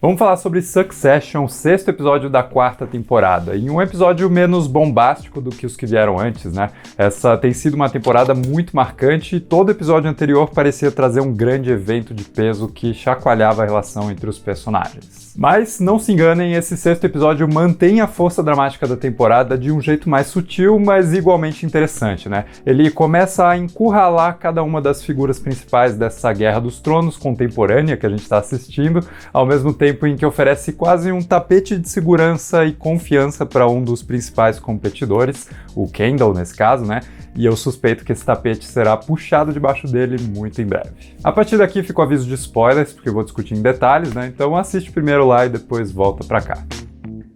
Vamos falar sobre Succession, sexto episódio da quarta temporada, e um episódio menos bombástico do que os que vieram antes, né? Essa tem sido uma temporada muito marcante e todo episódio anterior parecia trazer um grande evento de peso que chacoalhava a relação entre os personagens. Mas não se enganem, esse sexto episódio mantém a força dramática da temporada de um jeito mais sutil, mas igualmente interessante, né? Ele começa a encurralar cada uma das figuras principais dessa Guerra dos Tronos contemporânea que a gente está assistindo, ao mesmo tempo em que oferece quase um tapete de segurança e confiança para um dos principais competidores, o Kendall nesse caso, né? E eu suspeito que esse tapete será puxado debaixo dele muito em breve. A partir daqui fica o aviso de spoilers, porque eu vou discutir em detalhes, né? Então assiste primeiro lá e depois volta pra cá.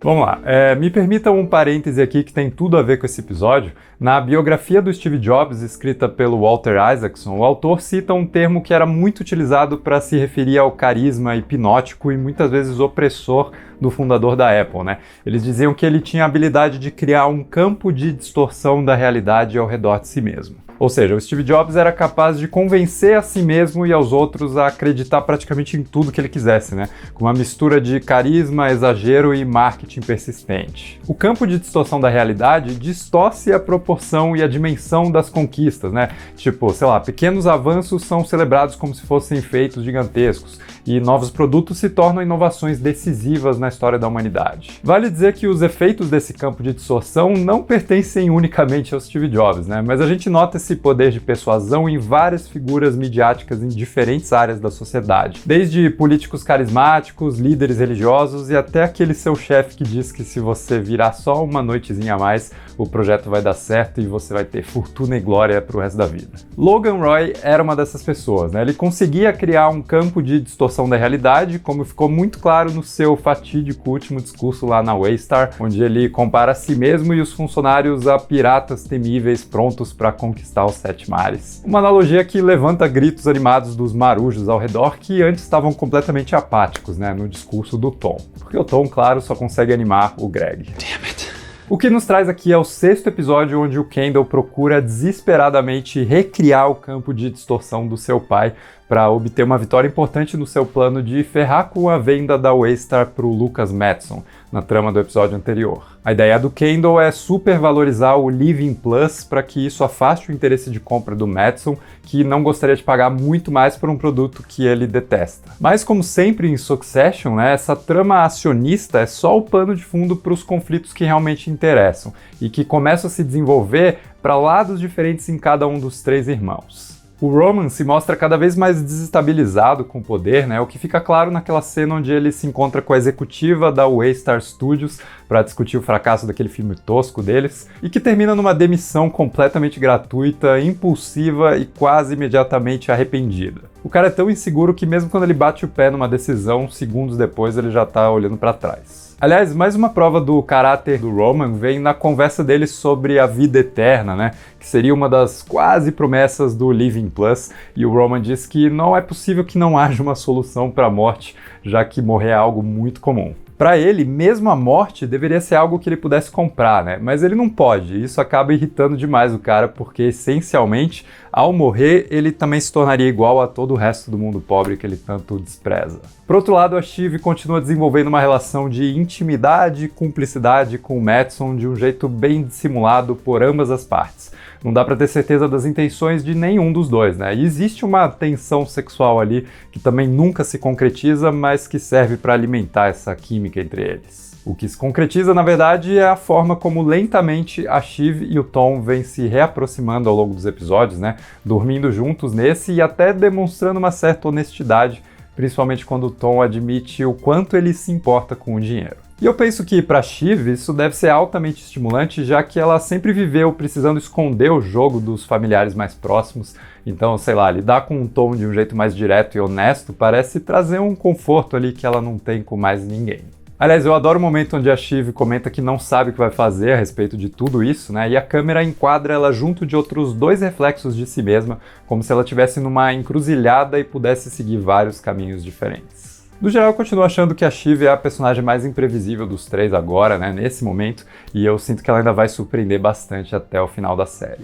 Vamos lá, me permitam um parêntese aqui que tem tudo a ver com esse episódio. Na biografia do Steve Jobs, escrita pelo Walter Isaacson, o autor cita um termo que era muito utilizado para se referir ao carisma hipnótico e muitas vezes opressor do fundador da Apple, né? Eles diziam que ele tinha a habilidade de criar um campo de distorção da realidade ao redor de si mesmo. Ou seja, o Steve Jobs era capaz de convencer a si mesmo e aos outros a acreditar praticamente em tudo que ele quisesse, né? Com uma mistura de carisma, exagero e marketing persistente. O campo de distorção da realidade distorce a proporção e a dimensão das conquistas, né? Tipo, sei lá, pequenos avanços são celebrados como se fossem feitos gigantescos e novos produtos se tornam inovações decisivas na história da humanidade. Vale dizer que os efeitos desse campo de distorção não pertencem unicamente ao Steve Jobs, né? Mas a gente nota esse poder de persuasão em várias figuras midiáticas em diferentes áreas da sociedade. Desde políticos carismáticos, líderes religiosos e até aquele seu chefe que diz que se você virar só uma noitezinha a mais, o projeto vai dar certo e você vai ter fortuna e glória pro resto da vida. Logan Roy era uma dessas pessoas, né? Ele conseguia criar um campo de distorção da realidade, como ficou muito claro no seu fatídico último discurso lá na Waystar, onde ele compara a si mesmo e os funcionários a piratas temíveis prontos para conquistar os sete mares. Uma analogia que levanta gritos animados dos marujos ao redor que antes estavam completamente apáticos, né, no discurso do Tom. Porque o Tom, claro, só consegue animar o Greg. Damn it. O que nos traz aqui é o sexto episódio onde o Kendall procura desesperadamente recriar o campo de distorção do seu pai para obter uma vitória importante no seu plano de ferrar com a venda da Waystar para o Lucas Madsen, na trama do episódio anterior. A ideia do Kendall é supervalorizar o Living Plus para que isso afaste o interesse de compra do Madsen, que não gostaria de pagar muito mais por um produto que ele detesta. Mas como sempre em Succession, né, essa trama acionista é só o pano de fundo para os conflitos que realmente interessam e que começam a se desenvolver para lados diferentes em cada um dos três irmãos. O Roman se mostra cada vez mais desestabilizado com o poder, né? O que fica claro naquela cena onde ele se encontra com a executiva da Waystar Studios para discutir o fracasso daquele filme tosco deles, e que termina numa demissão completamente gratuita, impulsiva e quase imediatamente arrependida. O cara é tão inseguro que mesmo quando ele bate o pé numa decisão, segundos depois ele já tá olhando para trás. Aliás, mais uma prova do caráter do Roman vem na conversa dele sobre a vida eterna, né? Que seria uma das quase promessas do Living Plus, e o Roman diz que não é possível que não haja uma solução para a morte, já que morrer é algo muito comum. Para ele, mesmo a morte deveria ser algo que ele pudesse comprar, né? Mas ele não pode, e isso acaba irritando demais o cara, porque essencialmente, ao morrer, ele também se tornaria igual a todo o resto do mundo pobre que ele tanto despreza. Por outro lado, a Shiv continua desenvolvendo uma relação de intimidade e cumplicidade com o Madsen de um jeito bem dissimulado por ambas as partes. Não dá pra ter certeza das intenções de nenhum dos dois, né? E existe uma tensão sexual ali que também nunca se concretiza, mas que serve para alimentar essa química entre eles. O que se concretiza, na verdade, é a forma como lentamente a Shiv e o Tom vêm se reaproximando ao longo dos episódios, né? Dormindo juntos nesse e até demonstrando uma certa honestidade, principalmente quando o Tom admite o quanto ele se importa com o dinheiro. E eu penso que para Shiv isso deve ser altamente estimulante, já que ela sempre viveu precisando esconder o jogo dos familiares mais próximos. Então, sei lá, lidar com um Tom de um jeito mais direto e honesto parece trazer um conforto ali que ela não tem com mais ninguém. Aliás, eu adoro o momento onde a Shiv comenta que não sabe o que vai fazer a respeito de tudo isso, né? E a câmera enquadra ela junto de outros dois reflexos de si mesma, como se ela estivesse numa encruzilhada e pudesse seguir vários caminhos diferentes. No geral, eu continuo achando que a Shiv é a personagem mais imprevisível dos três agora, né, nesse momento, e eu sinto que ela ainda vai surpreender bastante até o final da série.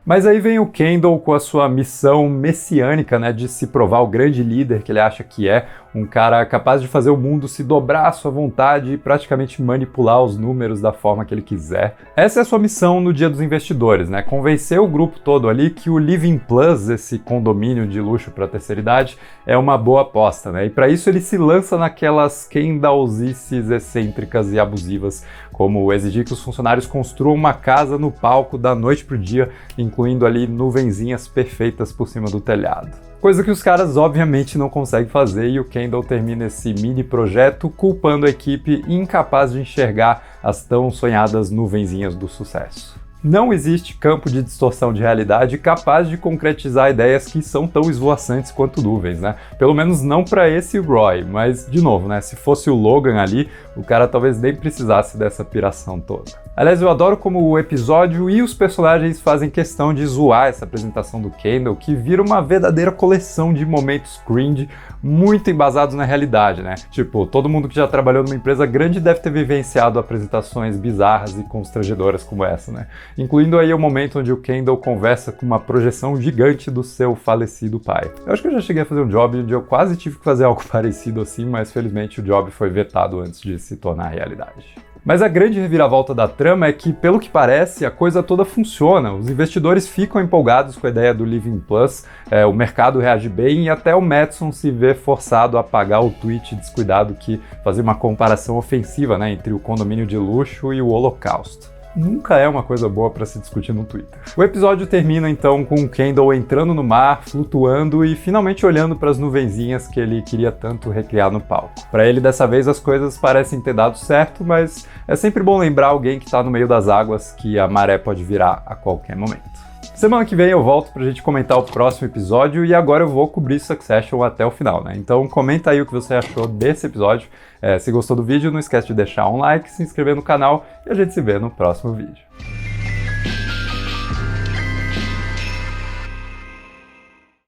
Mas aí vem o Kendall com a sua missão messiânica, né, de se provar o grande líder que ele acha que é, um cara capaz de fazer o mundo se dobrar à sua vontade e praticamente manipular os números da forma que ele quiser. Essa é a sua missão no Dia dos Investidores, né? Convencer o grupo todo ali que o Living Plus, esse condomínio de luxo para a terceira idade, é uma boa aposta, né? E para isso ele se lança naquelas kendallzices excêntricas e abusivas, como exigir que os funcionários construam uma casa no palco da noite pro dia, incluindo ali nuvenzinhas perfeitas por cima do telhado. Coisa que os caras obviamente não conseguem fazer, e o Kendall termina esse mini projeto culpando a equipe incapaz de enxergar as tão sonhadas nuvenzinhas do sucesso. Não existe campo de distorção de realidade capaz de concretizar ideias que são tão esvoaçantes quanto nuvens, né? Pelo menos não para esse Roy, mas, de novo, né? Se fosse o Logan ali, o cara talvez nem precisasse dessa piração toda. Aliás, eu adoro como o episódio e os personagens fazem questão de zoar essa apresentação do Kendall, que vira uma verdadeira coleção de momentos cringe muito embasados na realidade, né? Tipo, todo mundo que já trabalhou numa empresa grande deve ter vivenciado apresentações bizarras e constrangedoras como essa, né? Incluindo aí o momento onde o Kendall conversa com uma projeção gigante do seu falecido pai. Eu acho que eu já cheguei a fazer um job onde eu quase tive que fazer algo parecido assim, mas felizmente o job foi vetado antes de se tornar realidade. Mas a grande reviravolta da trama é que, pelo que parece, a coisa toda funciona. Os investidores ficam empolgados com a ideia do Living Plus, o mercado reage bem e até o Madison se vê forçado a apagar o tweet descuidado que fazia uma comparação ofensiva, né, entre o condomínio de luxo e o Holocausto. Nunca é uma coisa boa para se discutir no Twitter. O episódio termina então com o Kendall entrando no mar, flutuando e finalmente olhando para as nuvenzinhas que ele queria tanto recriar no palco. Para ele, dessa vez, as coisas parecem ter dado certo, mas é sempre bom lembrar alguém que está no meio das águas que a maré pode virar a qualquer momento. Semana que vem eu volto pra gente comentar o próximo episódio e agora eu vou cobrir Succession até o final, né? Então comenta aí o que você achou desse episódio. Se gostou do vídeo, não esquece de deixar um like, se inscrever no canal e a gente se vê no próximo vídeo.